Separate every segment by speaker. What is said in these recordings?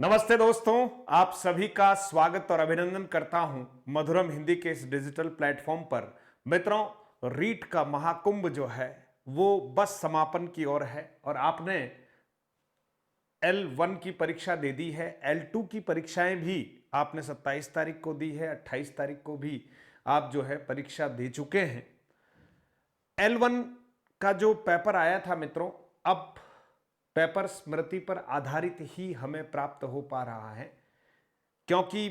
Speaker 1: नमस्ते दोस्तों, आप सभी का स्वागत और अभिनंदन करता हूं मधुरम हिंदी के इस डिजिटल प्लेटफॉर्म पर। मित्रों, रीट का महाकुंभ जो है वो बस समापन की ओर है और आपने L1 की परीक्षा दे दी है। L2 की परीक्षाएं भी आपने 27 तारीख को दी है, 28 तारीख को भी आप जो है परीक्षा दे चुके हैं। L1 का जो पेपर आया था मित्रों, अब पेपर स्मृति पर आधारित ही हमें प्राप्त हो पा रहा है, क्योंकि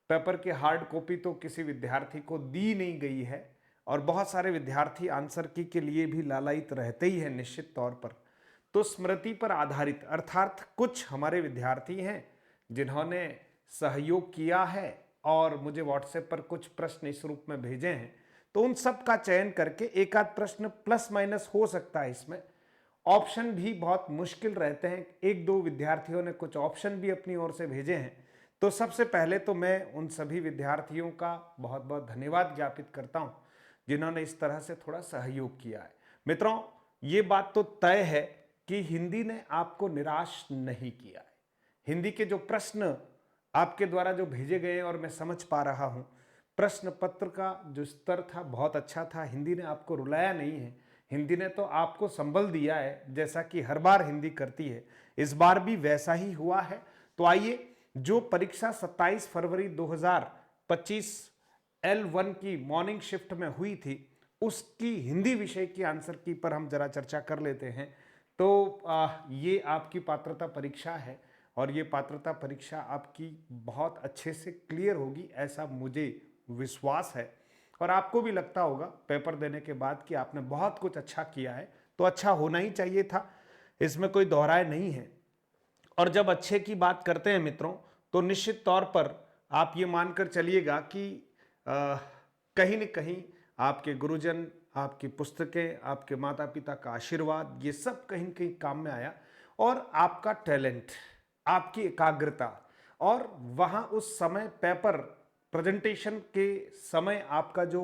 Speaker 1: पेपर की हार्ड कॉपी तो किसी विद्यार्थी को दी नहीं गई है और बहुत सारे विद्यार्थी आंसर की के लिए भी लालायित रहते ही हैं निश्चित तौर पर। तो स्मृति पर आधारित अर्थात कुछ हमारे विद्यार्थी हैं जिन्होंने सहयोग किया है और मुझे व्हाट्सएप पर कुछ प्रश्न इस रूप में भेजे हैं, तो उन सब का चयन करके एक आध प्रश्न प्लस माइनस हो सकता है। इसमें ऑप्शन भी बहुत मुश्किल रहते हैं, एक दो विद्यार्थियों ने कुछ ऑप्शन भी अपनी ओर से भेजे हैं। तो सबसे पहले तो मैं उन सभी विद्यार्थियों का बहुत बहुत धन्यवाद ज्ञापित करता हूं जिन्होंने इस तरह से थोड़ा सहयोग किया है। मित्रों, ये बात तो तय है कि हिंदी ने आपको निराश नहीं किया है। हिंदी के जो प्रश्न आपके द्वारा जो भेजे गए और मैं समझ पा रहा हूं, प्रश्न पत्र का जो स्तर था बहुत अच्छा था। हिंदी ने आपको रुलाया नहीं है, हिंदी ने तो आपको संबल दिया है, जैसा कि हर बार हिंदी करती है। इस बार भी वैसा ही हुआ है। तो आइए, जो परीक्षा 27 फरवरी 2025 L1 की मॉर्निंग शिफ्ट में हुई थी, उसकी हिंदी विषय की आंसर की पर हम जरा चर्चा कर लेते हैं। तो ये आपकी पात्रता परीक्षा है और ये पात्रता परीक्षा आपकी बहुत अच्छे से क्लियर होगी, ऐसा मुझे विश्वास है। और आपको भी लगता होगा पेपर देने के बाद कि आपने बहुत कुछ अच्छा किया है, तो अच्छा होना ही चाहिए था, इसमें कोई दोहराए नहीं है। और जब अच्छे की बात करते हैं मित्रों, तो निश्चित तौर पर आप ये मानकर चलिएगा कि कहीं न कहीं आपके गुरुजन, आपकी पुस्तकें, आपके माता पिता का आशीर्वाद, ये सब कहीं न कहीं काम में आया। और आपका टैलेंट, आपकी एकाग्रता और वहाँ उस समय पेपर प्रेजेंटेशन के समय आपका जो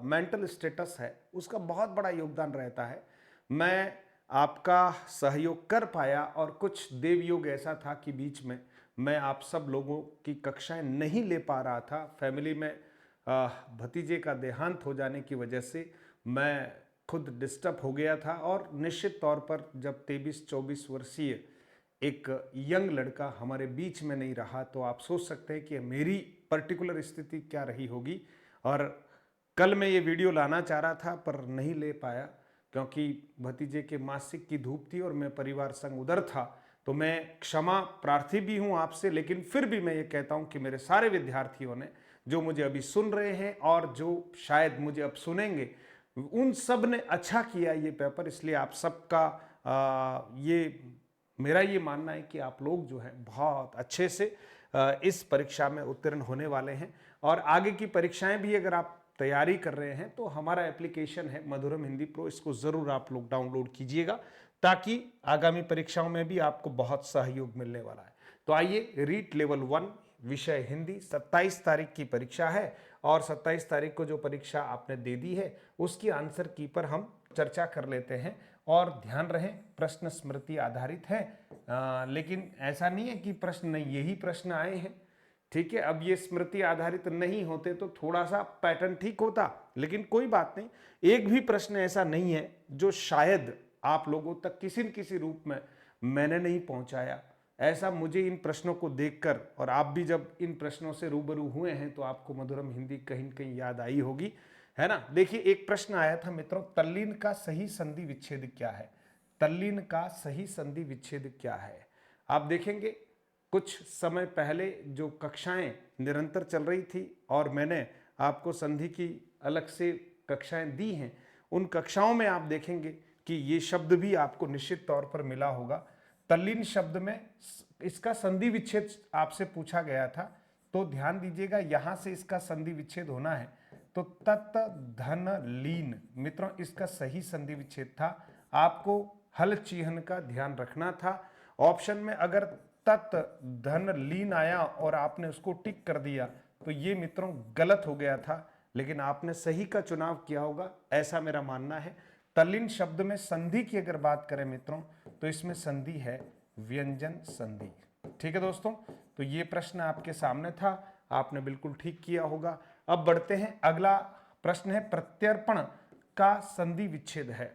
Speaker 1: मेंटल स्टेटस है, उसका बहुत बड़ा योगदान रहता है। मैं आपका सहयोग कर पाया और कुछ देव योग ऐसा था कि बीच में मैं आप सब लोगों की कक्षाएं नहीं ले पा रहा था। फैमिली में भतीजे का देहांत हो जाने की वजह से मैं खुद डिस्टर्ब हो गया था और निश्चित तौर पर जब 23-24 वर्षीय एक यंग लड़का हमारे बीच में नहीं रहा, तो आप सोच सकते हैं कि मेरी पर्टिकुलर स्थिति क्या रही होगी। और कल मैं ये वीडियो लाना चाह रहा था पर नहीं ले पाया, क्योंकि भतीजे के मासिक की धूप थी और मैं परिवार संग उधर था। तो मैं क्षमा प्रार्थी भी हूं आपसे, लेकिन फिर भी मैं ये कहता हूं कि मेरे सारे विद्यार्थियों ने, जो मुझे अभी सुन रहे हैं और जो शायद मुझे अब सुनेंगे, उन सब ने अच्छा किया ये पेपर। इसलिए आप सबका ये मेरा ये मानना है कि आप लोग जो है बहुत अच्छे से इस परीक्षा में उत्तीर्ण होने वाले हैं। और आगे की परीक्षाएं भी अगर आप तैयारी कर रहे हैं तो हमारा एप्लीकेशन है मधुरम हिंदी प्रो, इसको जरूर आप लोग डाउनलोड कीजिएगा, ताकि आगामी परीक्षाओं में भी आपको बहुत सहयोग मिलने वाला है। तो आइए, रीट लेवल 1 विषय हिंदी 27 तारीख की परीक्षा है और 27 तारीख को जो परीक्षा आपने दे दी है उसकी आंसर की पर हम चर्चा कर लेते हैं। और ध्यान रहे, प्रश्न स्मृति आधारित है, लेकिन ऐसा नहीं है कि प्रश्न नहीं, यही प्रश्न आए हैं, ठीक है। अब ये स्मृति आधारित नहीं होते तो थोड़ा सा पैटर्न ठीक होता, लेकिन कोई बात नहीं। एक भी प्रश्न ऐसा नहीं है जो शायद आप लोगों तक किसी न किसी रूप में मैंने नहीं पहुंचाया। ऐसा मुझे इन प्रश्नों को देखकर, और आप भी जब इन प्रश्नों से रूबरू हुए हैं तो आपको मधुरम हिंदी कहीं न कहीं याद आई होगी, है ना। देखिए, एक प्रश्न आया था मित्रों, तल्लीन का सही संधि विच्छेद क्या है। तल्लीन का सही संधि विच्छेद क्या है। आप देखेंगे कुछ समय पहले जो कक्षाएं निरंतर चल रही थी और मैंने आपको संधि की अलग से कक्षाएं दी हैं, उन कक्षाओं में आप देखेंगे कि ये शब्द भी आपको निश्चित तौर पर मिला होगा। तल्लीन शब्द में इसका संधि विच्छेद आपसे पूछा गया था, तो ध्यान दीजिएगा, यहां से इसका संधि विच्छेद होना है तो तत् धन लीन। मित्रों, इसका सही संधि विच्छेद था, आपको हल चिह्न का ध्यान रखना था। ऑप्शन में अगर तत् धन लीन आया और आपने उसको टिक कर दिया तो ये मित्रों गलत हो गया था, लेकिन आपने सही का चुनाव किया होगा, ऐसा मेरा मानना है। तल्लीन शब्द में संधि की अगर बात करें मित्रों, तो इसमें संधि है व्यंजन संधि। ठीक है दोस्तों, तो ये प्रश्न आपके सामने था, आपने बिल्कुल ठीक किया होगा। अब बढ़ते हैं, अगला प्रश्न है प्रत्यर्पण का संधि विच्छेद है।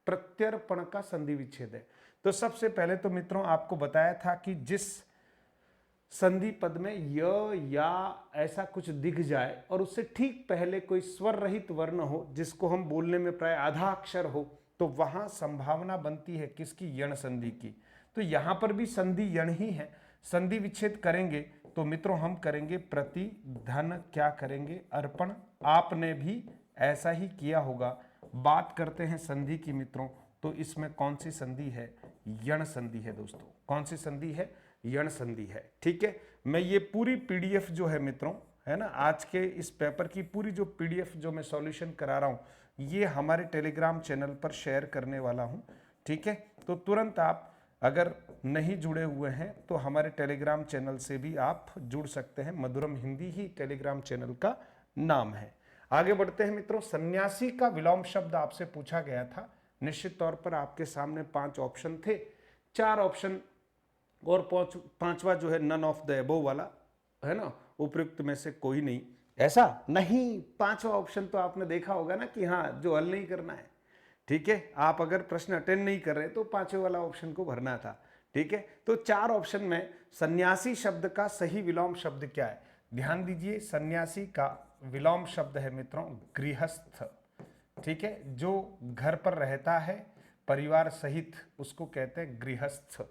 Speaker 1: प्रत्यर्पण का संधि विच्छेद है। तो सबसे पहले तो मित्रों आपको बताया था कि जिस संधि पद में य या ऐसा कुछ दिख जाए और उससे ठीक पहले कोई स्वर रहित वर्ण हो, जिसको हम बोलने में प्राय आधा अक्षर हो, तो वहां संभावना बनती है किसकी? यण संधि की। तो यहां पर भी संधि यण ही है। संधि विच्छेद करेंगे तो मित्रों हम करेंगे प्रति धन क्या करेंगे? अर्पण। आपने भी ऐसा ही किया होगा। बात करते हैं संधि की मित्रों, तो इसमें कौन सी संधि है? यण संधि है दोस्तों। कौन सी संधि है? यण संधि है। ठीक है, मैं ये पूरी पीडीएफ जो है मित्रों, है ना, आज के इस पेपर की पूरी जो पीडीएफ जो मैं सॉल्यूशन करा रहा हूँ, ये हमारे टेलीग्राम चैनल पर शेयर करने वाला हूँ। ठीक है, तो तुरंत आप अगर नहीं जुड़े हुए हैं तो हमारे टेलीग्राम चैनल से भी आप जुड़ सकते हैं। मधुरम हिंदी ही टेलीग्राम चैनल का नाम है। आगे बढ़ते हैं मित्रों, सन्यासी का विलोम शब्द आपसे पूछा गया था। निश्चित तौर पर आपके सामने 5 ऑप्शन थे, 4 ऑप्शन और पांचवा जो है नन ऑफ द एबोव वाला, है ना, उपयुक्त में से कोई नहीं। ऐसा नहीं, 5वां ऑप्शन तो आपने देखा होगा ना कि हाँ, जो हल नहीं करना है। ठीक है, आप अगर प्रश्न अटेंड नहीं कर रहे तो 5वें वाला ऑप्शन को भरना था। ठीक है, तो 4 ऑप्शन में सन्यासी शब्द का सही विलोम शब्द क्या है? ध्यान दीजिए, सन्यासी का विलोम शब्द है मित्रों गृहस्थ। ठीक है, जो घर पर रहता है परिवार सहित, उसको कहते हैं गृहस्थ।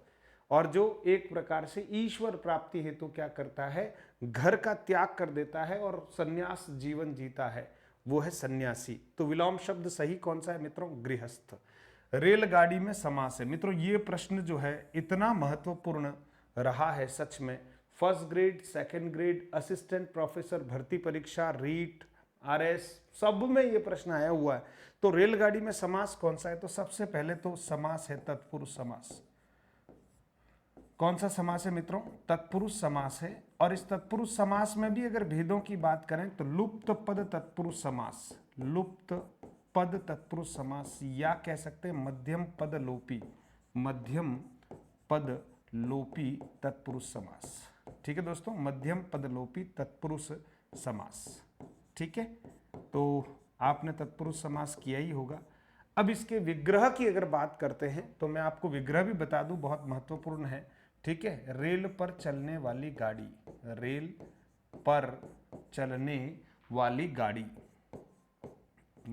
Speaker 1: और जो एक प्रकार से ईश्वर प्राप्ति हेतु तो क्या करता है? घर का त्याग कर देता है और सन्यास जीवन जीता है, वो है सन्यासी। तो विलोम शब्द सही कौन सा है मित्रों? गृहस्थ। रेलगाड़ी में समास है मित्रों, ये प्रश्न जो है इतना महत्वपूर्ण रहा है सच में। First grade, second grade, assistant professor भर्ती परीक्षा, रीट, आरएस, सब में ये प्रश्न आया हुआ है। तो रेलगाड़ी में समास कौन सा है? तो सबसे पहले तो समास है तत्पुरुष समास। कौन सा समास है मित्रों? तत्पुरुष समास है। और इस तत्पुरुष समास में भी अगर भेदों की बात करें तो लुप्त पद तत्पुरुष समास, लुप्त पद तत्पुरुष समास, या कह सकते हैं मध्यम पद लोपी, मध्यम पद लोपी तत्पुरुष समास। ठीक है दोस्तों, मध्यम पद लोपी तत्पुरुष समास। ठीक है, तो आपने तत्पुरुष समास किया ही होगा। अब इसके विग्रह की अगर बात करते हैं तो मैं आपको विग्रह भी बता दूं, बहुत महत्वपूर्ण है। ठीक है, रेल पर चलने वाली गाड़ी, रेल पर चलने वाली गाड़ी,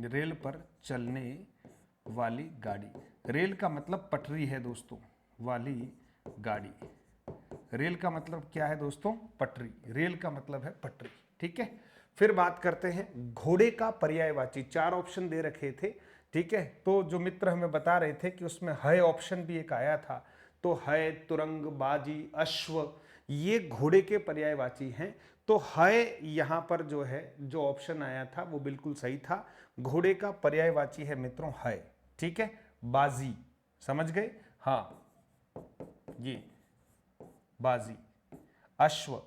Speaker 1: रेल पर चलने वाली गाड़ी। रेल का मतलब पटरी है दोस्तों, वाली गाड़ी। रेल का मतलब क्या है दोस्तों? पटरी। रेल का मतलब है पटरी। ठीक है, फिर बात करते हैं घोड़े का पर्यायवाची। 4 ऑप्शन दे रखे थे। ठीक है, तो जो मित्र हमें बता रहे थे कि उसमें है ऑप्शन भी एक आया था, तो है, तुरंग, बाजी, अश्व, ये घोड़े के पर्यायवाची हैं। तो है यहां पर जो है, जो ऑप्शन आया था वो बिल्कुल सही था। घोड़े का पर्यायवाची है मित्रों है। ठीक है, बाजी, समझ गए? हाँ, ये बाजी, अश्व।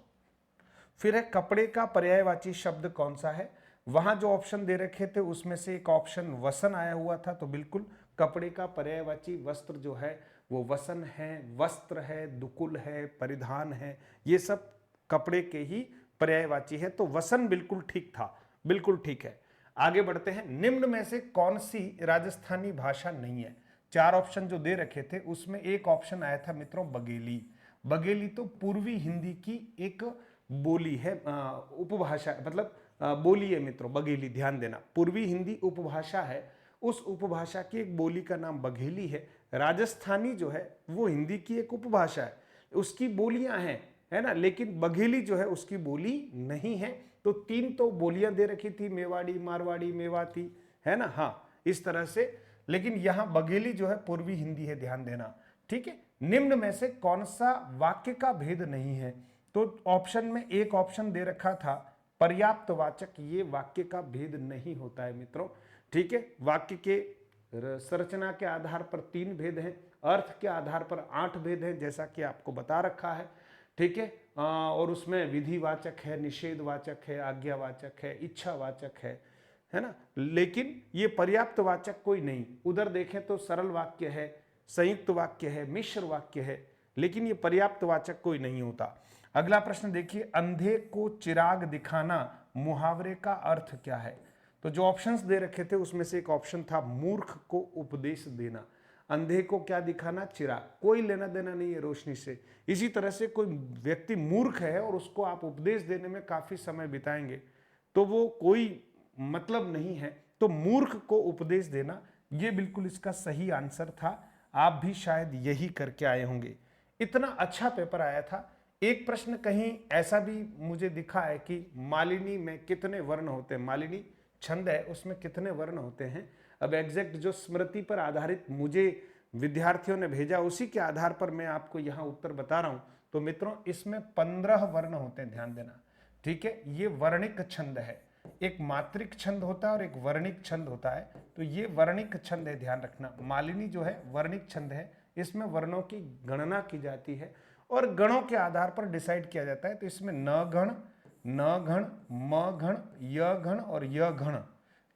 Speaker 1: फिर है कपड़े का पर्यायवाची शब्द कौन सा है? वहां जो ऑप्शन दे रखे थे उसमें से एक ऑप्शन वसन आया हुआ था, तो बिल्कुल कपड़े का पर्यायवाची वस्त्र जो है वो वसन है, वस्त्र है, दुकुल है, परिधान है, ये सब कपड़े के ही पर्यायवाची है। तो वसन बिल्कुल ठीक था, बिल्कुल ठीक है। आगे बढ़ते हैं, निम्न में से कौन सी राजस्थानी भाषा नहीं है? 4 ऑप्शन जो दे रखे थे उसमें एक ऑप्शन आया था मित्रों बघेली। बघेली तो पूर्वी हिंदी की एक बोली है, उपभाषा, मतलब बोली है मित्रों बघेली। ध्यान देना, पूर्वी हिंदी उपभाषा है, उस उपभाषा की एक बोली का नाम बघेली है। राजस्थानी जो है वो हिंदी की एक उपभाषा है, उसकी बोलियां हैं, है ना, लेकिन बघेली जो है उसकी बोली नहीं है। तो 3 तो बोलियां दे रखी थी, मेवाड़ी, मारवाड़ी, मेवाती, है ना, हाँ, इस तरह से। लेकिन यहां बघेली जो है पूर्वी हिंदी है, ध्यान देना। ठीक है, निम्न में से कौन सा वाक्य का भेद नहीं है? तो ऑप्शन में एक ऑप्शन दे रखा था पर्याप्त वाचक, ये वाक्य का भेद नहीं होता है मित्रों। ठीक है, वाक्य के संरचना के आधार पर 3 भेद हैं, अर्थ के आधार पर 8 भेद हैं, जैसा कि आपको बता रखा है। ठीक है, और उसमें विधिवाचक है, निषेधवाचक है, आज्ञावाचक है, इच्छावाचक है ना, लेकिन ये पर्याप्त वाचक कोई नहीं। उधर देखें तो सरल वाक्य है, संयुक्त वाक्य है, मिश्र वाक्य है, लेकिन ये पर्याप्त वाचक कोई नहीं होता। अगला प्रश्न देखिए, अंधे को चिराग दिखाना मुहावरे का अर्थ क्या है? तो जो ऑप्शंस दे रखे थे उसमें से एक ऑप्शन था मूर्ख को उपदेश देना। अंधे को क्या दिखाना? चिराग। कोई लेना देना नहीं है रोशनी से। इसी तरह से कोई व्यक्ति मूर्ख है और उसको आप उपदेश देने में काफी समय बिताएंगे तो वो कोई मतलब नहीं है। तो मूर्ख को उपदेश देना, ये बिल्कुल इसका सही आंसर था। आप भी शायद यही करके आए होंगे। इतना अच्छा पेपर आया था। एक प्रश्न कहीं ऐसा भी मुझे दिखा है कि मालिनी में कितने वर्ण होते हैं, मालिनी छंद है उसमें कितने वर्ण होते हैं। अब एग्जैक्ट जो स्मृति पर आधारित मुझे विद्यार्थियों ने भेजा उसी के आधार पर मैं आपको यहां उत्तर बता रहा हूं। तो मित्रों इसमें 15 वर्ण होते हैं, ध्यान देना, ठीक है। ये वर्णिक छंद है। एक मात्रिक छंद होता है और एक वर्णिक छंद होता है। तो ये वर्णिक छंद है, ध्यान रखना। मालिनी जो है वर्णिक छंद है, इसमें वर्णों की गणना की जाती है और गणों के आधार पर डिसाइड किया जाता है। तो इसमें न गण, न गण, म गण, य गण और य गण,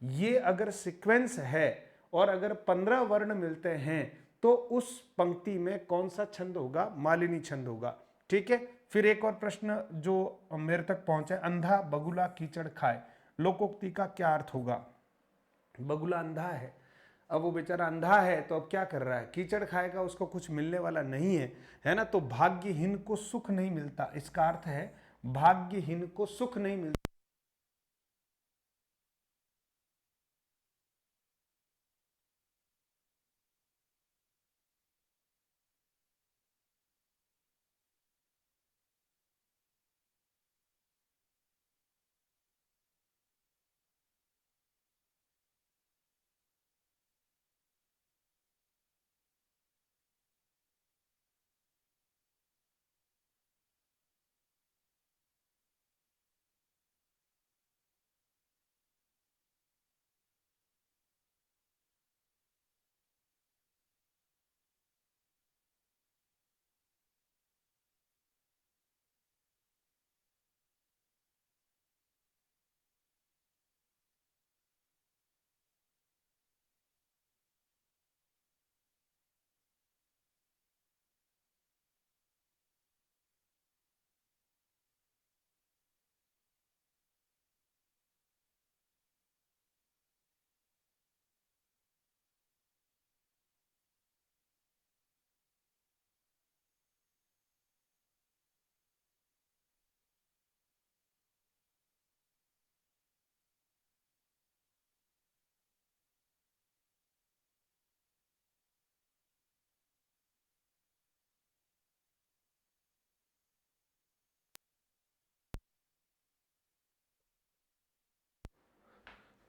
Speaker 1: ये अगर सीक्वेंस है और अगर 15 वर्ण मिलते हैं तो उस पंक्ति में कौन सा छंद होगा? मालिनी छंद होगा, ठीक है। फिर एक और प्रश्न जो मेरे तक पहुंचा है, अंधा बगुला कीचड़ खाए, लोकोक्ति का क्या अर्थ होगा? बगुला अंधा है, अब वो बेचारा अंधा है तो अब क्या कर रहा है? कीचड़ खाएगा, उसको कुछ मिलने वाला नहीं है, है ना। तो भाग्यहीन को सुख नहीं मिलता, इसका अर्थ है भाग्यहीन को सुख नहीं मिलता।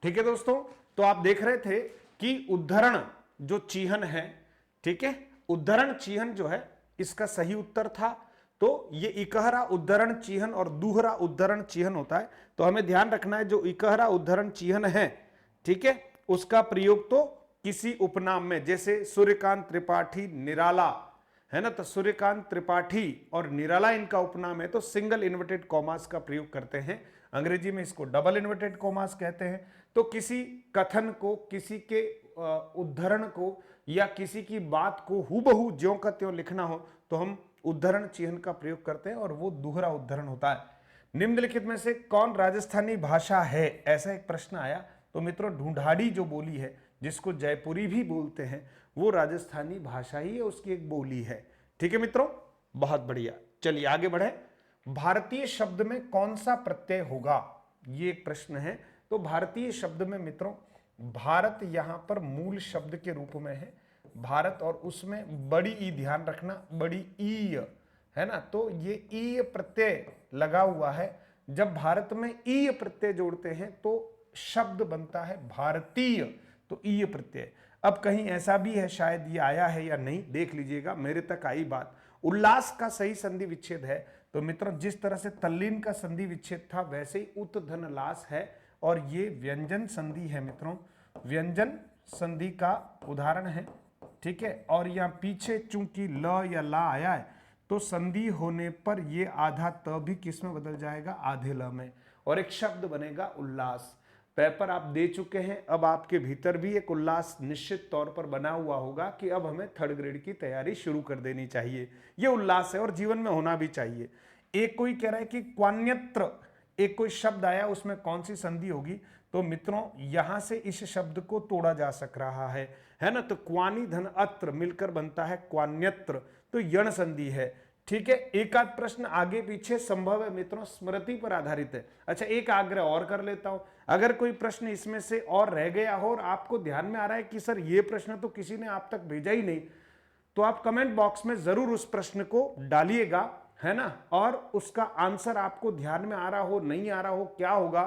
Speaker 1: ठीक है दोस्तों, तो आप देख रहे थे कि उद्धरण जो चिह्न है, ठीक है, उद्धरण चिह्न जो है इसका सही उत्तर था। तो ये इकहरा उद्धरण चिह्न और दूहरा उद्धरण चिह्न होता है। तो हमें ध्यान रखना है, जो इकहरा उद्धरण चिह्न है, ठीक है, उसका प्रयोग तो किसी उपनाम में, जैसे सूर्यकांत त्रिपाठी निराला, है ना। तो सूर्यकांत त्रिपाठी और निराला इनका उपनाम है, तो सिंगल इन्वर्टेड कॉमास का प्रयोग करते हैं। अंग्रेजी में इसको डबल इन्वर्टेड कॉमास कहते हैं। तो किसी कथन को, किसी के उद्धरण को या किसी की बात को हूबहू ज्यों का त्यों लिखना हो तो हम उद्धरण चिह्न का प्रयोग करते हैं और वो दोहरा उद्धरण होता है। निम्नलिखित में से कौन राजस्थानी भाषा है? ऐसा एक प्रश्न आया। तो मित्रों ढूंढाड़ी जो बोली है, जिसको जयपुरी भी बोलते हैं, वो राजस्थानी भाषा ही है, उसकी एक बोली है। ठीक है मित्रों, बहुत बढ़िया। चलिए आगे बढ़े। भारतीय शब्द में कौन सा प्रत्यय होगा? ये एक प्रश्न है। तो भारतीय शब्द में मित्रों भारत यहां पर मूल शब्द के रूप में है, भारत, और उसमें बड़ी ई, ध्यान रखना, बड़ी ई है ना। तो ये ई प्रत्यय लगा हुआ है। जब भारत में ई प्रत्यय जोड़ते हैं तो शब्द बनता है भारतीय, तो ई प्रत्यय। अब कहीं ऐसा भी है, शायद ये आया है या नहीं, देख लीजिएगा, मेरे तक आई बात। उल्लास का सही संधि विच्छेद है। तो मित्रों जिस तरह से तल्लीन का संधि विच्छेद था वैसे ही उत धन लास है, और ये व्यंजन संधि है मित्रों, व्यंजन संधि का उदाहरण है। ठीक है, और यहां पीछे चूंकि ल या ला आया है तो संधि होने पर ये आधा त भी किस में बदल जाएगा? आधे ल में, और एक शब्द बनेगा उल्लास। पेपर आप दे चुके हैं, अब आपके भीतर भी एक उल्लास निश्चित तौर पर बना हुआ होगा कि अब हमें थर्ड ग्रेड की तैयारी शुरू कर देनी चाहिए। ये उल्लास है और जीवन में होना भी चाहिए। एक कोई कह रहा है कि क्वान्यत्र, एक कोई शब्द आया, उसमें कौन सी संधि होगी? तो मित्रों यहां से इस शब्द को तोड़ा जा सक रहा है ना। तो क्वानी धन अत्र मिलकर बनता है क्वान्यत्र, तो यण संधि है। ठीक है, एक आध प्रश्न आगे पीछे संभव है मित्रों, स्मृति पर आधारित है। अच्छा, एक आग्रह और कर लेता हूं, अगर कोई प्रश्न इसमें से और रह गया हो और आपको ध्यान में आ रहा है कि सर ये प्रश्न तो किसी ने आप तक भेजा ही नहीं, तो आप कमेंट बॉक्स में जरूर उस प्रश्न को डालिएगा, है ना। और उसका आंसर आपको ध्यान में आ रहा हो, नहीं आ रहा हो, क्या होगा,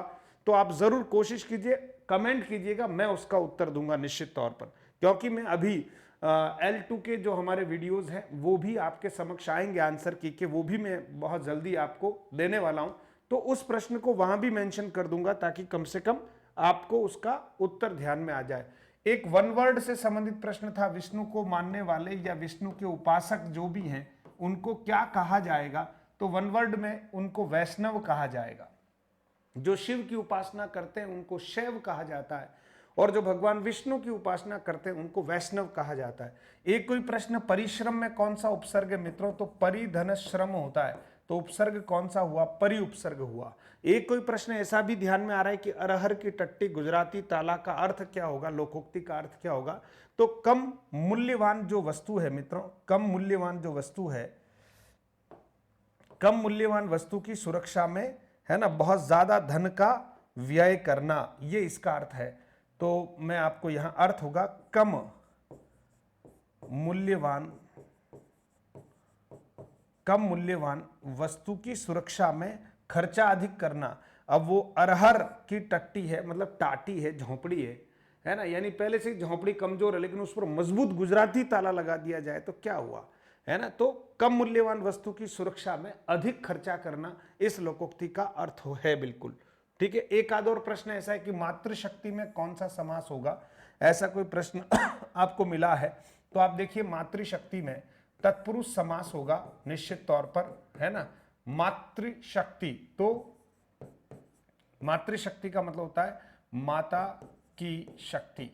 Speaker 1: तो आप जरूर कोशिश कीजिए, कमेंट कीजिएगा, मैं उसका उत्तर दूंगा निश्चित तौर पर। क्योंकि मैं अभी L2 के जो हमारे वीडियोस हैं वो भी आपके समक्ष आएंगे आंसर की के, वो भी मैं बहुत जल्दी आपको देने वाला हूं, तो उस प्रश्न को वहां भी मेंशन कर दूंगा ताकि कम से कम आपको उसका उत्तर ध्यान में आ जाए। एक वन वर्ड से संबंधित प्रश्न था, विष्णु को मानने वाले या विष्णु के उपासक जो भी हैं उनको क्या कहा जाएगा? तो वन वर्ड में उनको वैष्णव कहा जाएगा। जो शिव की उपासना करते हैं उनको शैव कहा जाता है, और जो भगवान विष्णु की उपासना करते हैं उनको वैष्णव कहा जाता है। एक कोई प्रश्न, परिश्रम में कौन सा उपसर्ग है मित्रों? तो परिधन श्रम होता है, तो उपसर्ग कौन सा हुआ? परि उपसर्ग हुआ। एक कोई प्रश्न ऐसा भी ध्यान में आ रहा है कि अरहर की टट्टी गुजराती ताला का अर्थ क्या होगा, लोकोक्ति का अर्थ क्या होगा? तो कम मूल्यवान जो वस्तु है मित्रों, कम मूल्यवान जो वस्तु है, कम मूल्यवान वस्तु की सुरक्षा में, है ना, बहुत ज्यादा धन का व्यय करना, ये इसका अर्थ है। तो मैं आपको यहां अर्थ होगा कम मूल्यवान वस्तु की सुरक्षा में खर्चा अधिक करना। अब वो अरहर की टट्टी है, मतलब टाटी है, झोंपड़ी है ना, यानी पहले से झोंपड़ी कमजोर है लेकिन उस पर मजबूत गुजराती ताला लगा दिया जाए तो क्या हुआ, है ना। तो कम मूल्यवान वस्तु की सुरक्षा में अधिक खर्चा करना इस लोकोक्ति का अर्थ है, बिल्कुल ठीक है। एक आध और प्रश्न ऐसा है कि मातृशक्ति में कौन सा समास होगा, ऐसा कोई प्रश्न आपको मिला है, तो आप देखिए मातृशक्ति में तत्पुरुष समास होगा निश्चित तौर पर, है ना। मातृशक्ति, तो मातृशक्ति का मतलब होता है माता की शक्ति,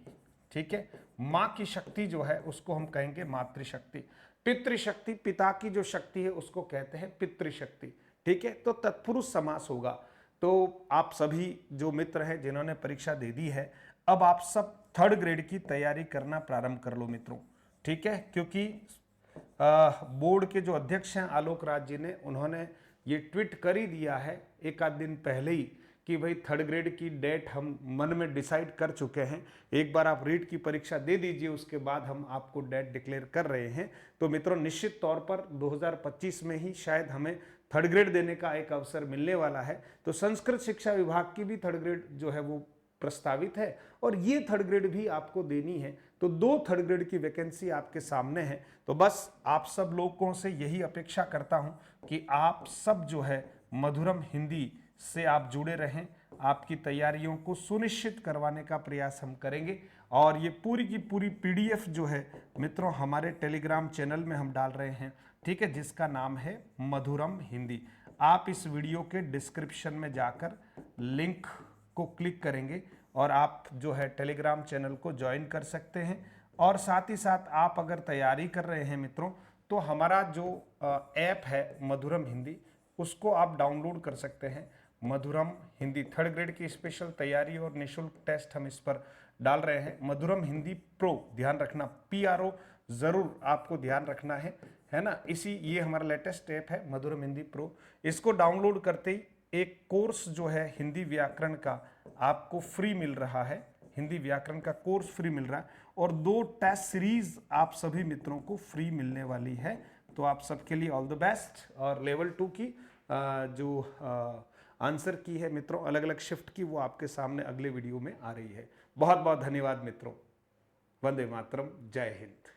Speaker 1: ठीक है। मां की शक्ति जो है उसको हम कहेंगे मातृशक्ति। पितृशक्ति, पिता की जो शक्ति है उसको कहते हैं पितृशक्ति, ठीक है। तो तत्पुरुष समास होगा। तो आप सभी जो मित्र हैं जिन्होंने परीक्षा दे दी है, अब आप सब थर्ड ग्रेड की तैयारी करना प्रारंभ कर लो मित्रों, ठीक है। क्योंकि बोर्ड के जो अध्यक्ष हैं आलोक राज जी ने, उन्होंने ये ट्वीट कर ही दिया है एक आध दिन पहले ही कि भाई थर्ड ग्रेड की डेट हम मन में डिसाइड कर चुके हैं, एक बार आप रीट की परीक्षा दे दीजिए, उसके बाद हम आपको डेट डिक्लेयर कर रहे हैं। तो मित्रों निश्चित तौर पर 2025 में ही शायद हमें थर्ड ग्रेड देने का एक अवसर मिलने वाला है। तो संस्कृत शिक्षा विभाग की भी थर्ड ग्रेड जो है वो प्रस्तावित है और ये थर्ड ग्रेड भी आपको देनी है। तो 2 थर्ड ग्रेड की वैकेंसी आपके सामने है। तो बस आप सब लोगों से यही अपेक्षा करता हूं कि आप सब जो है मधुरम हिंदी से आप जुड़े रहें, आपकी तैयारियों को सुनिश्चित करवाने का प्रयास हम करेंगे। और ये पूरी की पूरी पीडीएफ जो है मित्रों हमारे टेलीग्राम चैनल में हम डाल रहे हैं, ठीक है, जिसका नाम है मधुरम हिंदी। आप इस वीडियो के डिस्क्रिप्शन में जाकर लिंक को क्लिक करेंगे और आप जो है टेलीग्राम चैनल को ज्वाइन कर सकते हैं। और साथ ही साथ आप अगर तैयारी कर रहे हैं मित्रों, तो हमारा जो ऐप है मधुरम हिंदी, उसको आप डाउनलोड कर सकते हैं। मधुरम हिंदी थर्ड ग्रेड की स्पेशल तैयारी और निःशुल्क टेस्ट हम इस पर डाल रहे हैं। मधुरम हिंदी प्रो, ध्यान रखना PRO जरूर आपको ध्यान रखना है ना। ये हमारा लेटेस्ट ऐप है मधुरम हिंदी प्रो। इसको डाउनलोड करते ही एक कोर्स जो है हिंदी व्याकरण का आपको फ्री मिल रहा है, हिंदी व्याकरण का कोर्स फ्री मिल रहा है, और 2 टेस्ट सीरीज आप सभी मित्रों को फ्री मिलने वाली है। तो आप सबके लिए ऑल द बेस्ट। और लेवल 2 की जो आंसर की है मित्रों अलग अलग शिफ्ट की, वो आपके सामने अगले वीडियो में आ रही है। बहुत बहुत धन्यवाद मित्रों। वंदे मातरम, जय हिंद।